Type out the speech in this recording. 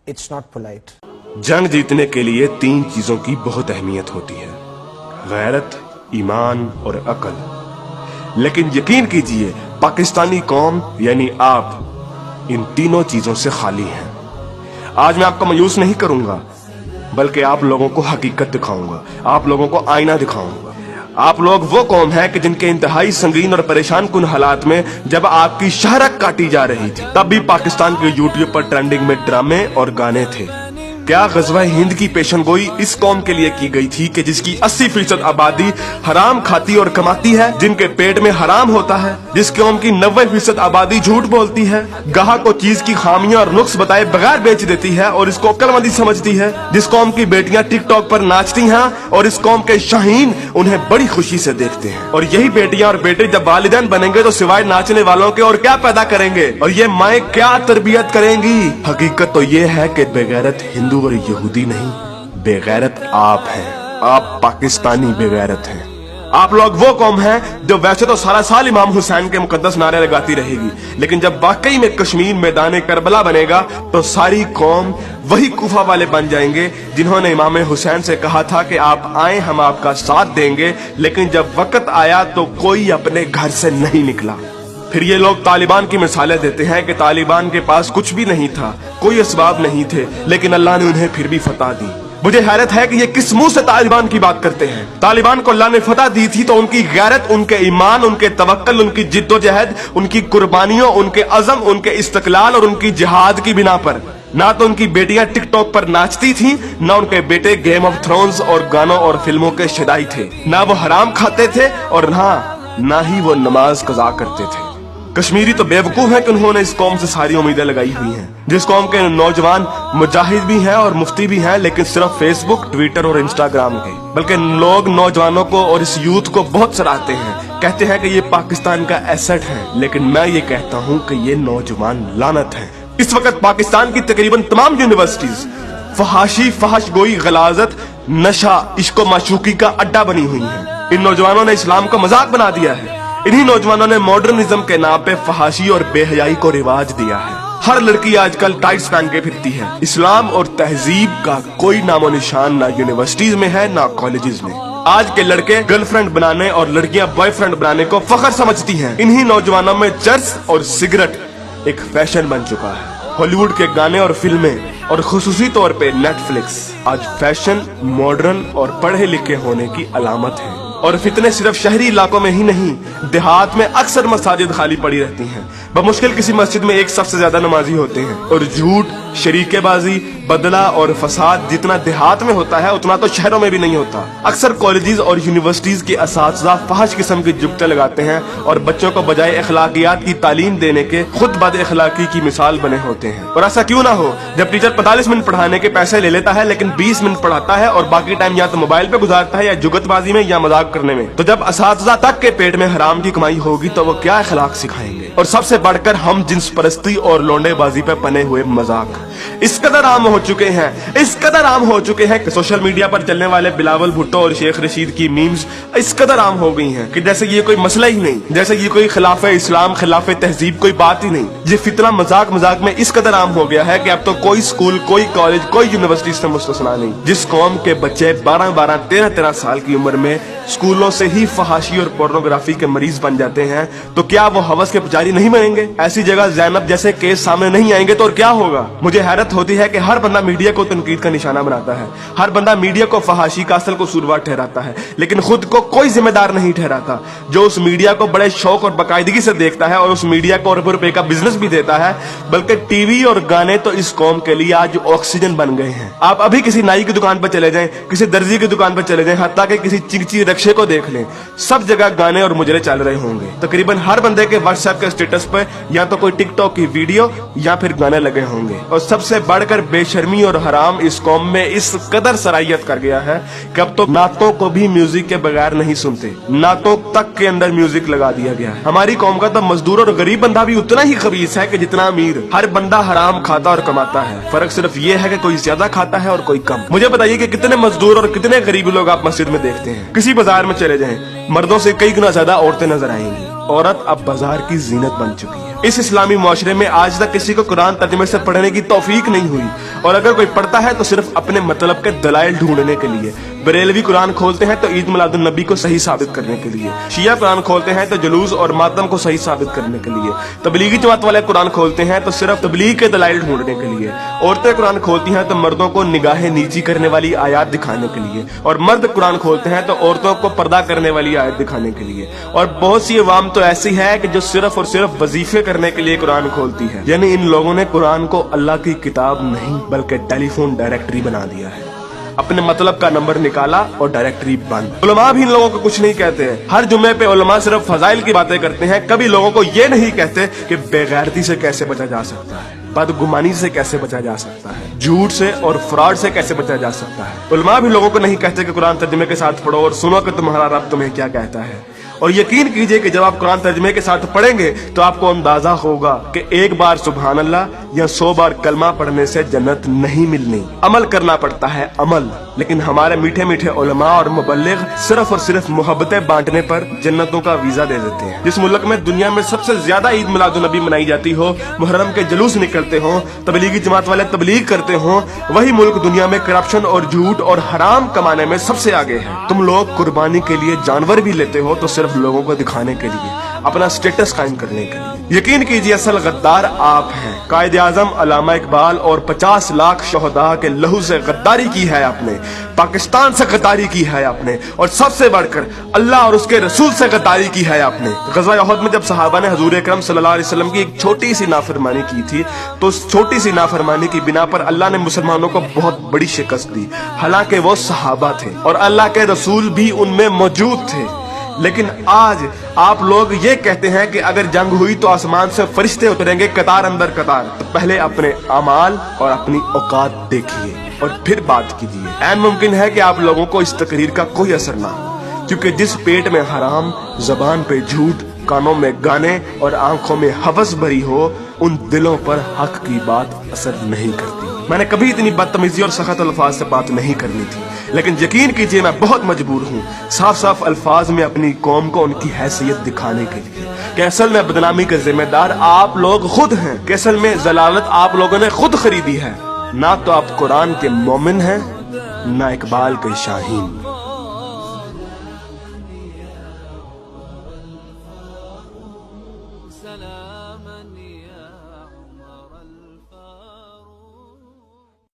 It's not polite. जंग जीतने के लिए 3 चीजों की बहुत अहमियत होती है, गैरत, ईमान और अकल। लेकिन यकीन कीजिए पाकिस्तानी कौम यानी आप इन तीनों चीजों से खाली हैं। आज मैं आपको मायूस नहीं करूंगा, बल्कि आप लोगों को हकीकत दिखाऊंगा, आप लोगों को आईना दिखाऊंगा। आप लोग वो कौम है कि जिनके इंतहाई संगीन और परेशान कुन हालात में जब आपकी शहरत काटी जा रही थी, तब भी पाकिस्तान के यूट्यूब पर ट्रेंडिंग में ड्रामे और गाने थे। क्या गज़वा हिंद की पेशनगोई इस कौम के लिए की गई थी कि जिसकी 80% आबादी हराम खाती और कमाती है, जिनके पेट में हराम होता है, जिस कौम की 90% आबादी झूठ बोलती है, गाहक को चीज की खामियां और नुक्स बताए बगैर बेच देती है और इसको अक्लमंदी समझती है, जिस कौम की बेटियां टिकटॉक पर नाचती हैं और इस कौम के शाहीन उन्हें बड़ी खुशी से देखते हैं। और यही बेटियां और बेटे जब वालिदैन बनेंगे तो सिवाय नाचने वालों के और क्या पैदा करेंगे, और ये माएँ क्या तरबियत करेंगी। हकीकत तो ये है कि बेगैरत हिंदू और यहूदी नहीं, बेगैरत आप हैं। आप पाकिस्तानी बेगैरत हैं। आप लोग वो कौम हैं जो वैसे तो सारा साल इमाम हुसैन के मुकद्दस नारे लगाती रहेगी, लेकिन जब वाकई में कश्मीर मैदान करबला बनेगा तो सारी कौम वही कुफा वाले बन जाएंगे जिन्होंने इमाम हुसैन से कहा था कि आप आए, हम आपका साथ देंगे, लेकिन जब वक्त आया तो कोई अपने घर से नहीं निकला। फिर ये लोग तालिबान की मिसालें देते हैं कि तालिबान के पास कुछ भी नहीं था, कोई असबाब नहीं थे, लेकिन अल्लाह ने उन्हें फिर भी फतह दी। मुझे हैरत है कि ये किस मुंह से तालिबान की बात करते हैं। तालिबान को अल्लाह ने फतह दी थी तो उनकी गैरत, उनके ईमान, उनके तवक्कल, उनकी जिद्दोजहद, उनकी कुर्बानियों, उनके अज़म, उनके इस्तक़लाल और उनकी जिहाद की बिना पर। ना तो उनकी बेटियां टिकटॉक पर नाचती थीं, ना उनके बेटे गेम ऑफ थ्रोन्स और गानों और फिल्मों के शदाई थे, ना वो हराम खाते थे और ना ही वो नमाज कज़ा करते थे। कश्मीरी तो बेवकूफ है कि उन्होंने इस कौम से सारी उम्मीदें लगाई हुई हैं, जिस कौम के नौजवान मुजाहिद भी हैं और मुफ्ती भी हैं, लेकिन सिर्फ फेसबुक, ट्विटर और इंस्टाग्राम के। बल्कि लोग नौजवानों को और इस यूथ को बहुत सराहते हैं, कहते हैं कि ये पाकिस्तान का एसेट है, लेकिन मैं ये कहता हूँ कि ये नौजवान लानत है। इस वक्त पाकिस्तान की तकरीबन तमाम यूनिवर्सिटीज फहाशी, फहशगोई, गलाजत, नशा, इश्क व माशूकी का अड्डा बनी हुई है। इन नौजवानों ने इस्लाम को मजाक बना दिया है। इन्हीं नौजवानों ने मॉडर्निज्म के नाम पे फहाशी और बेहयाई को रिवाज दिया है। हर लड़की आजकल टाइट्स पहन के फिरती है। इस्लाम और तहजीब का कोई नामो निशान ना यूनिवर्सिटीज में है, ना कॉलेजेस में। आज के लड़के गर्लफ्रेंड बनाने और लड़कियां बॉयफ्रेंड बनाने को फख्र समझती हैं। इन्हीं नौजवानों में चर्च और सिगरेट एक फैशन बन चुका है। हॉलीवुड के गाने और फिल्में और खुसूसी तौर पे नेटफ्लिक्स आज फैशन, मॉडर्न और पढ़े लिखे होने की अलामत है। और फितने सिर्फ शहरी इलाकों में ही नहीं, देहात में अक्सर मसाजिद खाली पड़ी रहती हैं। बमुश्किल किसी मस्जिद में एक सफ से ज्यादा नमाजी होते हैं। और झूठ, शरीकेबाजी, बदला और फसाद जितना देहात में होता है उतना तो शहरों में भी नहीं होता। अक्सर कॉलेजेस और यूनिवर्सिटीज के असातिज़ा फहश किस्म की जुगते लगाते हैं और बच्चों को बजाय अखलाकियात की तालीम देने के खुद बद अखलाकी की मिसाल बने होते हैं। और ऐसा क्यों ना हो, जब टीचर 45 मिनट पढ़ाने के पैसे ले लेता है लेकिन 20 मिनट पढ़ाता है और बाकी टाइम या तो मोबाइल पे गुजारता है या जुगतबाजी में या मजाक करने में, तो जब असातिज़ा तक के पेट में हराम की कमाई होगी तो वो क्या अखलाक सिखाएंगे। और सबसे बढ़कर हम जिन्स परस्ती और लोंडेबाजी पे पने हुए मजाक इस कदर आम हो चुके हैं, इस कदर आम हो चुके हैं कि सोशल मीडिया पर चलने वाले बिलावल भुट्टो और शेख रशीद की मीम्स इस कदर आम हो गई हैं कि जैसे ये कोई मसला ही नहीं, जैसे ये कोई खिलाफे इस्लाम, खिलाफे तहजीब कोई बात ही नहीं। ये फितना मजाक मजाक में इस कदर आम हो गया है कि अब तो कोई स्कूल, कोई कॉलेज, कोई यूनिवर्सिटी से मुस्तस्ना नहीं। जिस कौम के बच्चे 12-12, 13-13 साल की उम्र में स्कूलों से ही फहाशी और पोर्नोग्राफी के मरीज बन जाते हैं, तो क्या वो हवस के पुजारी नहीं बनेंगे? ऐसी जगह ज़ैनब जैसे केस सामने नहीं आएंगे तो और क्या होगा? मुझे हैरत होती है कि हर बंदा मीडिया को तनकीद का निशाना बनाता है, हर बंदा मीडिया को फहाशी का असल कसूरवार ठहराता है, लेकिन खुद को कोई जिम्मेदार नहीं ठहराता, जो उस मीडिया को बड़े शौक और बाकायदगी से देखता है और उस मीडिया को अरबों रुपए का बिजनेस भी देता है। बल्कि टीवी और गाने तो इस कौम के लिए आज ऑक्सीजन बन गए हैं। आप अभी किसी नाई की दुकान पर चले जाएं, किसी दर्जी की दुकान पर चले जाएं, हत्ता कि किसी चिंची रक्षे को देख लें, सब जगह गाने और मुजरे चल रहे होंगे। तकरीबन हर बंदे के व्हाट्सएप के स्टेटस पर या तो कोई टिकटॉक की वीडियो या फिर गाने लगे होंगे। और सबसे बढ़कर बेशर्मी और हराम इस कौम में इस कदर सराहियत कर गया है कि अब तो नातों को भी म्यूजिक के बगैर नहीं सुनते, नातों तक के अंदर म्यूजिक लगा दिया गया है। हमारी कौम का तो मजदूर और गरीब बंदा भी उतना ही खबीस है कि जितना अमीर। हर बंदा हराम खाता और कमाता है, फर्क सिर्फ ये है कि कोई ज्यादा खाता है और कोई कम। मुझे बताइए कि कितने मजदूर और कितने गरीब लोग आप मस्जिद में देखते हैं? किसी बाजार में चले जाएं, मर्दों से कई गुना ज्यादा औरतें नजर आएंगी। औरत अब बाजार की जीनत बन चुकी है। इस इस्लामी मुआशरे में आज तक किसी को कुरान तर्जुमे से पढ़ने की तौफीक नहीं हुई और अगर कोई पढ़ता है तो सिर्फ अपने मतलब के दलाइल ढूंढने के लिए। बरेलवी कुरान खोलते हैं तो ईद मिलादुन नबी को सही साबित करने के लिए। शिया कुरान खोलते हैं तो जुलूस और मातम को सही साबित करने के लिए। तबलीगी जमात वाले कुरान खोलते हैं तो सिर्फ तबलीग के दलाइल ढूंढने के लिए। औरतें कुरान खोलती हैं तो मर्दों को निगाहें नीची करने वाली आयत दिखाने के लिए, और मर्द कुरान खोलते हैं तो औरतों को पर्दा करने वाली आयत दिखाने के लिए। और बहुत सी अवाम तो ऐसी है कि जो सिर्फ और सिर्फ वजीफे करने के लिए कुरान खोलती है। यानी इन लोगों ने कुरान को अल्लाह की किताब नहीं बल्कि टेलीफोन डायरेक्टरी बना दिया है। अपने मतलब का नंबर निकाला और डायरेक्टरी बंद। उलमा भी इन लोगों को कुछ नहीं कहते हैं। हर जुम्मे पे उलमा सिर्फ फजाइल की बातें करते हैं, कभी लोगों को ये नहीं कहते कि बेगैरती से कैसे बचा जा सकता है, बदगुमानी से कैसे बचा जा सकता है, झूठ से और फ्रॉड से कैसे बचा जा सकता है। उलमा भी लोगों को नहीं कहते कि कुरान तर्जुमे के साथ पढ़ो और सुनो कि तुम्हारा रब तुम्हें क्या कहता है। और यकीन कीजिए कि जब आप कुरान तर्जुमे के साथ पढ़ेंगे तो आपको अंदाजा होगा कि एक बार सुभान अल्लाह या 100 बार कलमा पढ़ने से जन्नत नहीं मिलनी। अमल करना पड़ता है, अमल। लेकिन हमारे मीठे मीठे उलमा और मुबल्लिग सिर्फ और सिर्फ मोहब्बतें बांटने पर जन्नतों का वीजा दे देते हैं। जिस मुल्क में दुनिया में सबसे ज्यादा ईद मिलादुन नबी मनाई जाती हो, मुहर्रम के जुलूस निकलते हो, तबलीगी जमात वाले तबलीग करते हो, वही मुल्क दुनिया में करप्शन और झूठ और हराम कमाने में सबसे आगे है। तुम लोग कुर्बानी के लिए जानवर भी लेते हो तो सिर्फ लोगों को दिखाने के लिए, अपना स्टेटस कायम करने के लिए। यकीन कीजिए असल गद्दार आप हैं। कायदे आजम अल्लामा इकबाल और 50 लाख शोहदा के लहू से गद्दारी की है आपने, पाकिस्तान से गद्दारी की है आपने, और सबसे बढ़कर अल्लाह और उसके रसूल से गद्दारी की है आपने। ग़ज़वा उहद में जब सहाबा ने हुज़ूर अकरम सल्लल्लाहु अलैहि वसल्लम की एक छोटी सी नाफरमानी की थी तो उस छोटी सी नाफरमानी की बिना पर अल्लाह ने मुसलमानों को बहुत बड़ी शिकस्त दी। हालांकि वो सहाबा थे और अल्लाह के रसूल भी उनमें मौजूद थे। लेकिन आज आप लोग ये कहते हैं कि अगर जंग हुई तो आसमान से फरिश्ते उतरेंगे कतार अंदर कतार। तो पहले अपने अमाल और अपनी औकात देखिए और फिर बात कीजिए। ऐन मुमकिन है कि आप लोगों को इस तकरीर का कोई असर ना हो, क्योंकि जिस पेट में हराम, जबान पे झूठ, कानों में गाने और आंखों में हवस भरी हो, उन दिलों पर हक की बात असर नहीं करती। मैंने कभी इतनी बदतमीजी और सख्त अल्फाज से बात नहीं करनी थी, लेकिन यकीन कीजिए मैं बहुत मजबूर हूँ साफ साफ अल्फाज में अपनी कौम को उनकी हैसियत दिखाने के लिए कि असल में बदनामी के जिम्मेदार आप लोग खुद हैं, कि असल में जलालत आप लोगों ने खुद खरीदी है। ना तो आप कुरान के मोमिन हैं, ना इकबाल के शाहीन।